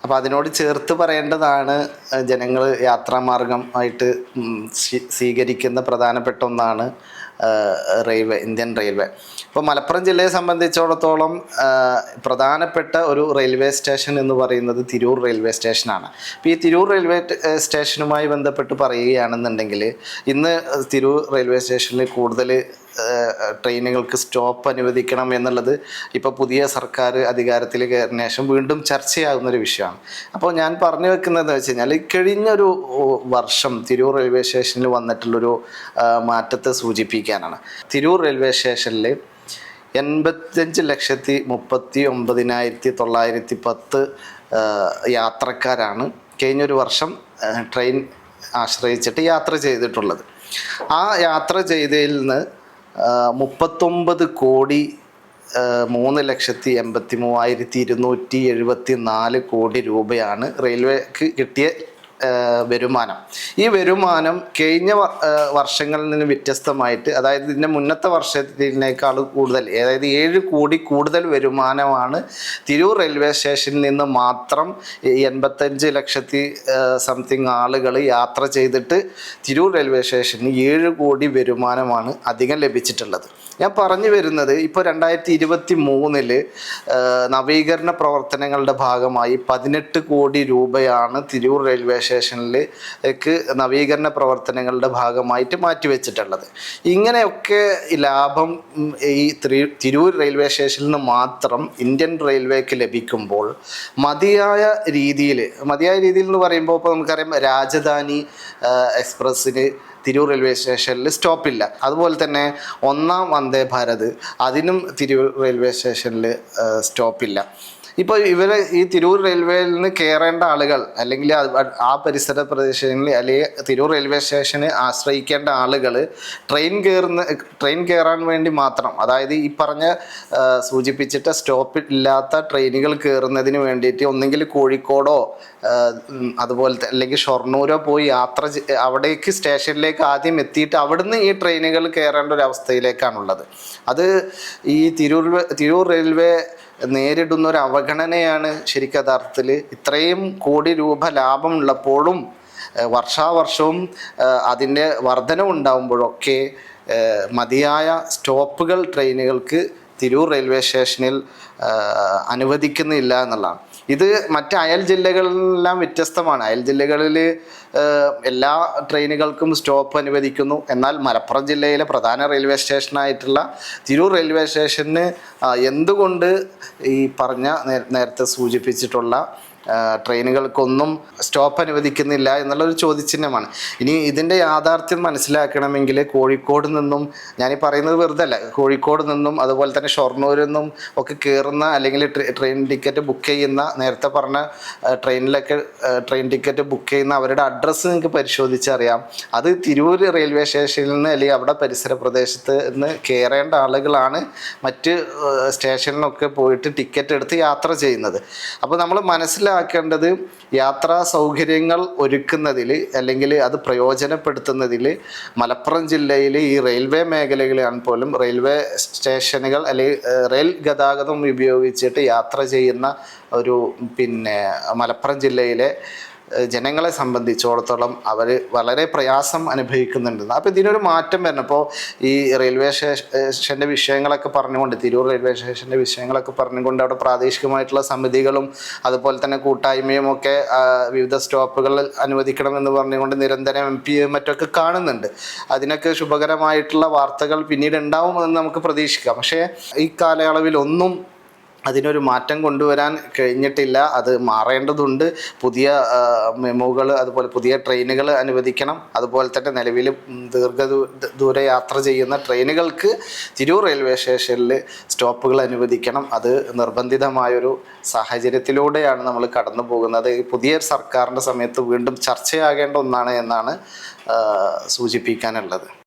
അപ്പോൾ അതിനോട് ചേർത്ത് പറയേണ്ടതാണ് ജനങ്ങൾ യാത്രാമാർഗമായിട്ട് സ്വീകരിക്കുന്ന പ്രധാനപ്പെട്ട ഒന്നാണ് റെയിൽവേ, ഇന്ത്യൻ റെയിൽവേ. ഇപ്പോൾ മലപ്പുറം ജില്ലയെ സംബന്ധിച്ചിടത്തോളം പ്രധാനപ്പെട്ട ഒരു റെയിൽവേ സ്റ്റേഷൻ എന്ന് പറയുന്നത് തിരൂർ റെയിൽവേ സ്റ്റേഷനാണ്. അപ്പോൾ ഈ തിരൂർ റെയിൽവേ സ്റ്റേഷനുമായി ബന്ധപ്പെട്ട് പറയുകയാണെന്നുണ്ടെങ്കിൽ ഇന്ന് തിരൂർ റെയിൽവേ സ്റ്റേഷനിൽ കൂടുതൽ ട്രെയിനുകൾക്ക് സ്റ്റോപ്പ് അനുവദിക്കണം എന്നുള്ളത് ഇപ്പോൾ പുതിയ സർക്കാർ അധികാരത്തിൽ കയറിയ ശേഷം വീണ്ടും ചർച്ചയാകുന്നൊരു വിഷയമാണ്. അപ്പോൾ ഞാൻ പറഞ്ഞു വെക്കുന്നത് വെച്ച് കഴിഞ്ഞാൽ കഴിഞ്ഞൊരു വർഷം തിരൂർ റെയിൽവേ സ്റ്റേഷനിൽ വന്നിട്ടുള്ളൊരു മാറ്റത്തെ സൂചിപ്പിക്കാനാണ്. തിരൂർ റെയിൽവേ സ്റ്റേഷനിൽ 85,39,910 യാത്രക്കാരാണ് കഴിഞ്ഞൊരു വർഷം ട്രെയിൻ ആശ്രയിച്ചിട്ട് യാത്ര ചെയ്തിട്ടുള്ളത്. ആ യാത്ര ചെയ്തതിൽ നിന്ന് 39,383,274 കോടി രൂപയാണ് റെയിൽവേക്ക് കിട്ടിയ വരുമാനം. ഈ വരുമാനം കഴിഞ്ഞ വർഷങ്ങളിൽ നിന്ന് വ്യത്യസ്തമായിട്ട്, അതായത് ഇതിൻ്റെ മുന്നത്തെ വർഷത്തിനേക്കാൾ കൂടുതൽ, അതായത് 7 കോടി കൂടുതൽ വരുമാനമാണ് തിരൂർ റെയിൽവേ സ്റ്റേഷനിൽ നിന്ന് മാത്രം 85 ലക്ഷത്തി സംതിങ് ആളുകൾ യാത്ര ചെയ്തിട്ട് തിരൂർ റെയിൽവേ സ്റ്റേഷന് 7 കോടി വരുമാനമാണ് അധികം ലഭിച്ചിട്ടുള്ളത്. ഞാൻ പറഞ്ഞു വരുന്നത്, ഇപ്പോൾ 2023 നവീകരണ പ്രവർത്തനങ്ങളുടെ ഭാഗമായി 18 കോടി രൂപയാണ് തിരൂർ റെയിൽവേ സ്റ്റേഷനിലേക്ക് നവീകരണ പ്രവർത്തനങ്ങളുടെ ഭാഗമായിട്ട് മാറ്റിവെച്ചിട്ടുള്ളത്. ഇങ്ങനെയൊക്കെ ലാഭം ഈ തിരൂർ റെയിൽവേ സ്റ്റേഷനിൽ നിന്ന് മാത്രം ഇന്ത്യൻ റെയിൽവേക്ക് ലഭിക്കുമ്പോൾ മതിയായ രീതിയിൽ എന്ന് പറയുമ്പോൾ ഇപ്പോൾ നമുക്കറിയാം, രാജധാനി എക്സ്പ്രസ്സിന് തിരൂർ റെയിൽവേ സ്റ്റേഷനിൽ സ്റ്റോപ്പില്ല. അതുപോലെ തന്നെ 1-ാം വന്ദേ ഭാരത്, അതിനും തിരൂർ റെയിൽവേ സ്റ്റേഷനിൽ സ്റ്റോപ്പില്ല. ഇപ്പോൾ ഈ തിരൂർ റെയിൽവേയിൽ നിന്ന് കയറേണ്ട ആളുകൾ, അല്ലെങ്കിൽ ആ പരിസര പ്രദേശങ്ങളിൽ, അല്ലെങ്കിൽ തിരൂർ റെയിൽവേ സ്റ്റേഷനെ ആശ്രയിക്കേണ്ട ആളുകൾ ട്രെയിൻ കയറാൻ വേണ്ടി മാത്രം, അതായത് ഈ പറഞ്ഞ സൂചിപ്പിച്ചിട്ട് സ്റ്റോപ്പ് ഇല്ലാത്ത ട്രെയിനുകൾ കയറുന്നതിന് വേണ്ടിയിട്ട് ഒന്നെങ്കിൽ കോഴിക്കോടോ അതുപോലെ അല്ലെങ്കിൽ ഷൊർണൂരോ പോയി അവിടേക്ക് സ്റ്റേഷനിലേക്ക് ആദ്യം എത്തിയിട്ട് അവിടുന്ന് ഈ ട്രെയിനുകൾ കയറേണ്ട ഒരു അവസ്ഥയിലേക്കാണുള്ളത്. അത് ഈ തിരൂർ റെയിൽവേ നേരിടുന്ന ഒരു അവഗണനയാണ് ശരിക്കും യഥാർത്ഥത്തിൽ. ഇത്രയും കോടി രൂപ ലാഭമുള്ളപ്പോഴും വർഷാവർഷവും അതിൻ്റെ വർധനവുണ്ടാകുമ്പോഴൊക്കെ മതിയായ സ്റ്റോപ്പുകൾ ട്രെയിനുകൾക്ക് തിരൂർ റെയിൽവേ സ്റ്റേഷനിൽ അനുവദിക്കുന്നില്ല എന്നുള്ളതാണ്. ഇത് മറ്റ് അയൽ ജില്ലകളിലെല്ലാം വ്യത്യസ്തമാണ്. അയൽ ജില്ലകളിൽ എല്ലാ ട്രെയിനുകൾക്കും സ്റ്റോപ്പ് അനുവദിക്കുന്നു. എന്നാൽ മലപ്പുറം ജില്ലയിലെ പ്രധാന റെയിൽവേ സ്റ്റേഷനായിട്ടുള്ള തിരൂർ റെയിൽവേ സ്റ്റേഷന് എന്തുകൊണ്ട് ഈ പറഞ്ഞ നേരത്തെ സൂചിപ്പിച്ചിട്ടുള്ള ട്രെയിനുകൾക്കൊന്നും സ്റ്റോപ്പ് അനുവദിക്കുന്നില്ല എന്നുള്ളൊരു ചോദ്യചിഹ്നമാണ്. ഇനി ഇതിൻ്റെ യാഥാർത്ഥ്യം മനസ്സിലാക്കണമെങ്കിൽ കോഴിക്കോട് നിന്നും, ഞാനീ പറയുന്നത് വെറുതെ അല്ല, കോഴിക്കോട് നിന്നും അതുപോലെ തന്നെ ഷൊർണൂരിൽ നിന്നും ഒക്കെ കയറുന്ന അല്ലെങ്കിൽ ട്രെയിൻ ടിക്കറ്റ് ബുക്ക് ചെയ്യുന്ന, നേരത്തെ പറഞ്ഞ ട്രെയിനിലൊക്കെ ട്രെയിൻ ടിക്കറ്റ് ബുക്ക് ചെയ്യുന്ന അവരുടെ അഡ്രസ്സ് നിങ്ങൾക്ക് പരിശോധിച്ചറിയാം. അത് തിരൂർ റെയിൽവേ സ്റ്റേഷനിൽ നിന്ന് അല്ലെങ്കിൽ അവിടെ പരിസര പ്രദേശത്ത് നിന്ന് കയറേണ്ട ആളുകളാണ് മറ്റ് സ്റ്റേഷനിലൊക്കെ പോയിട്ട് ടിക്കറ്റ് എടുത്ത് യാത്ര ചെയ്യുന്നത്. അപ്പോൾ നമ്മൾ മനസ്സിലാക്കേണ്ടത്, യാത്രാ സൗകര്യങ്ങൾ ഒരുക്കുന്നതിൽ അല്ലെങ്കിൽ അത് പ്രയോജനപ്പെടുത്തുന്നതിൽ മലപ്പുറം ജില്ലയിൽ ഈ റെയിൽവേ മേഖലകളാണ് പോലും റെയിൽവേ സ്റ്റേഷനുകൾ അല്ലെങ്കിൽ റെയിൽ ഗതാഗതം ഉപയോഗിച്ചിട്ട് യാത്ര ചെയ്യുന്ന ഒരു മലപ്പുറം ജില്ലയിലെ ജനങ്ങളെ സംബന്ധിച്ചിടത്തോളം അവർ വളരെ പ്രയാസം അനുഭവിക്കുന്നുണ്ട്. അപ്പോൾ ഇതിനൊരു മാറ്റം വരണം. ഇപ്പോൾ ഈ റെയിൽവേ സ്റ്റേഷൻ്റെ വിഷയങ്ങളൊക്കെ പറഞ്ഞുകൊണ്ട്, തിരൂർ റെയിൽവേ സ്റ്റേഷൻ്റെ വിഷയങ്ങളൊക്കെ പറഞ്ഞുകൊണ്ട് അവിടെ പ്രാദേശികമായിട്ടുള്ള സമിതികളും അതുപോലെ തന്നെ കൂട്ടായ്മയും ഒക്കെ വിവിധ സ്റ്റോപ്പുകൾ അനുവദിക്കണമെന്ന് പറഞ്ഞുകൊണ്ട് നിരന്തരം MP മറ്റൊക്കെ കാണുന്നുണ്ട്. അതിനൊക്കെ ശുഭകരമായിട്ടുള്ള വാർത്തകൾ പിന്നീട് ഉണ്ടാവുമെന്ന് നമുക്ക് പ്രതീക്ഷിക്കാം. പക്ഷേ ഈ കാലയളവിലൊന്നും അതിനൊരു മാറ്റം കൊണ്ടുവരാൻ കഴിഞ്ഞിട്ടില്ല. അത് മാറേണ്ടതുണ്ട്. പുതിയ മെമുകൾ, അതുപോലെ പുതിയ ട്രെയിനുകൾ അനുവദിക്കണം. അതുപോലെ തന്നെ നിലവിൽ ദൂര യാത്ര ചെയ്യുന്ന ട്രെയിനുകൾക്ക് തിരൂർ റെയിൽവേ സ്റ്റേഷനിൽ സ്റ്റോപ്പുകൾ അനുവദിക്കണം. അത് നിർബന്ധിതമായൊരു സാഹചര്യത്തിലൂടെയാണ് നമ്മൾ കടന്നു പോകുന്നത്. പുതിയ സർക്കാരിൻ്റെ സമയത്ത് വീണ്ടും ചർച്ചയാകേണ്ട ഒന്നാണ് എന്നാണ് സൂചിപ്പിക്കാനുള്ളത്.